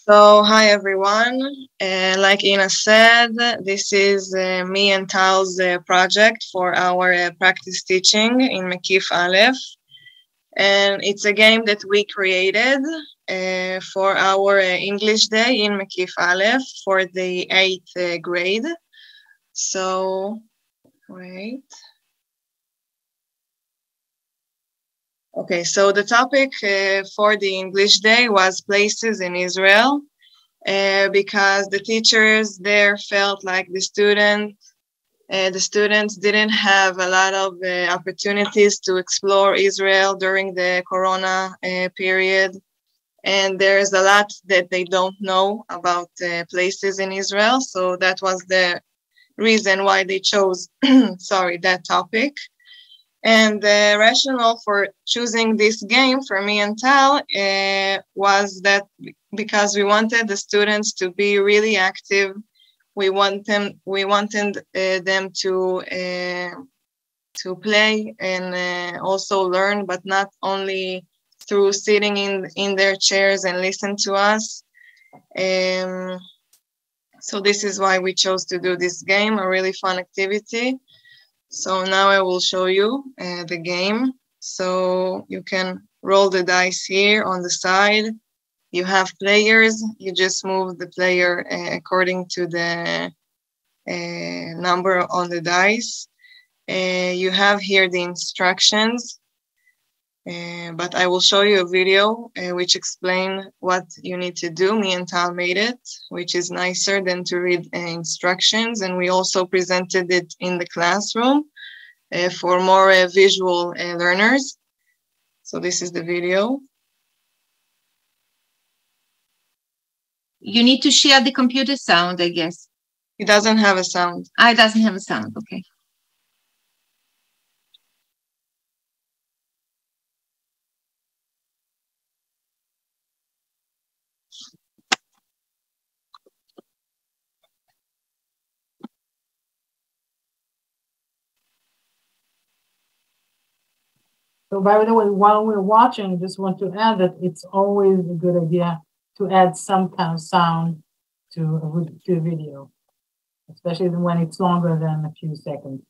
Hi everyone. Like Ina said, this is me and Tal's project for our practice teaching in Mekif Aleph. And it's a game that we created for our English day in Mekif Aleph for the 8th grade. So, wait. Okay, so the topic for the English day was places in Israel. Because the teachers there felt like the students didn't have a lot of opportunities to explore Israel during the Corona period. And there's a lot that they don't know about places in Israel. So that was the reason why they chose, that topic. And the rationale for choosing this game for me and Tal was that because we wanted the students to be really active, we wanted them to play and also learn, but not only through sitting in their chairs and listen to us. So this is why we chose to do this game, a really fun activity. So now I will show you the game. So you can roll the dice here on the side. You have players. You just move the player according to the number on the dice. You have here the instructions, but I will show you a video which explain what you need to do. Me and Tal made it, which is nicer than to read instructions. And we also presented it in the classroom for more visual learners. So this is the video. You need to share the computer sound, I guess. It doesn't have a sound. It doesn't have a sound, okay. So by the way, while we're watching, I just want to add that it's always a good idea to add some kind of sound to a video, especially when it's longer than a few seconds.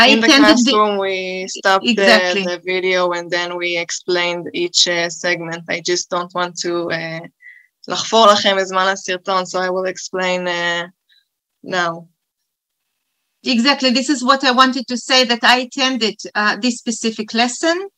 In the classroom, we stopped the video and then we explained each segment. I just don't want to לחפור לכם בזמן הסרטון, so I will explain now. Exactly. This is what I wanted to say, that I attended this specific lesson,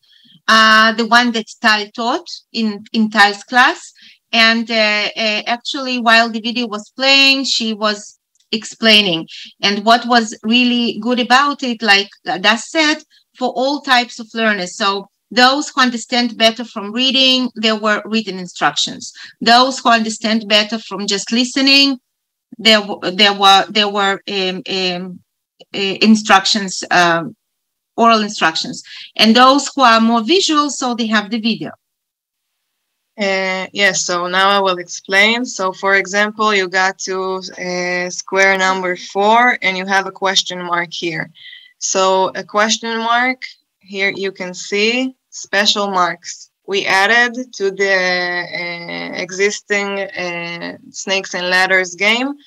the one that Tal taught in Tal's class. And actually, while the video was playing, she was explaining. And what was really good about it, like Das said, for all types of learners. So those who understand better from reading, there were written instructions. Those who understand better from just listening, there were instructions, oral instructions. And those who are more visual, so they have the video. Yes, so now I will explain. So for example, you got to square number 4 and you have a question mark here. So a question mark, here you can see special marks. We added to the existing snakes and ladders game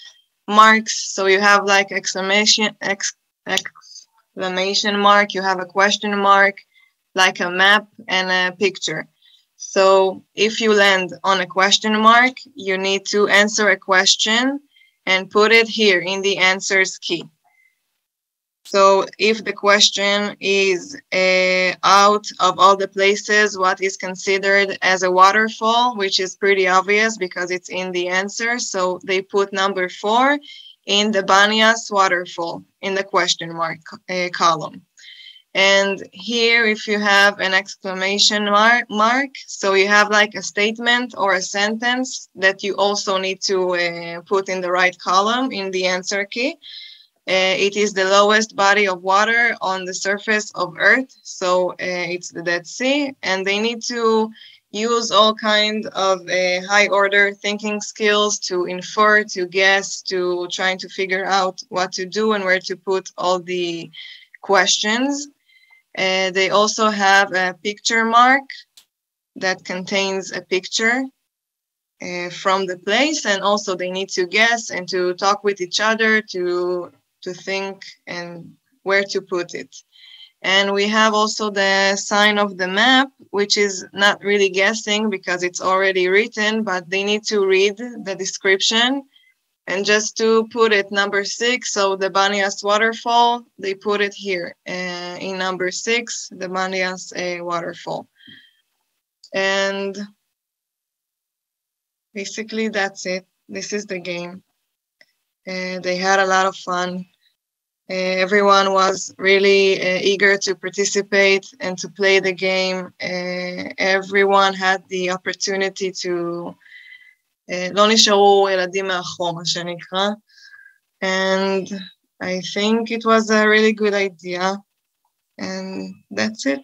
marks. So you have like exclamation mark, you have a question mark, like a map and a picture. So if you land on a question mark, you need to answer a question and put it here in the answers key. So if the question is out of all the places, what is considered as a waterfall, which is pretty obvious because it's in the answer. So they put number 4 in the Banias waterfall in the question mark column. And here, if you have an exclamation mark, so you have like a statement or a sentence that you also need to put in the right column in the answer key. It is the lowest body of water on the surface of Earth, so it's the Dead Sea, and they need to use all kind of high order thinking skills to infer, to guess, to trying to figure out what to do and where to put all the questions. They also have a picture mark that contains a picture from the place, and also they need to guess and to talk with each other to think and where to put it. And we have also the sign of the map, which is not really guessing because it's already written, but they need to read the description. And just to put it number 6, so the Banias waterfall, they put it here in number 6, the Banias waterfall. And basically that's it. This is the game. They had a lot of fun. Everyone was really eager to participate and to play the game. Everyone had the opportunity to, לא נשארו ילדים מאחור, מה שנקרא. And I think it was a really good idea. And that's it.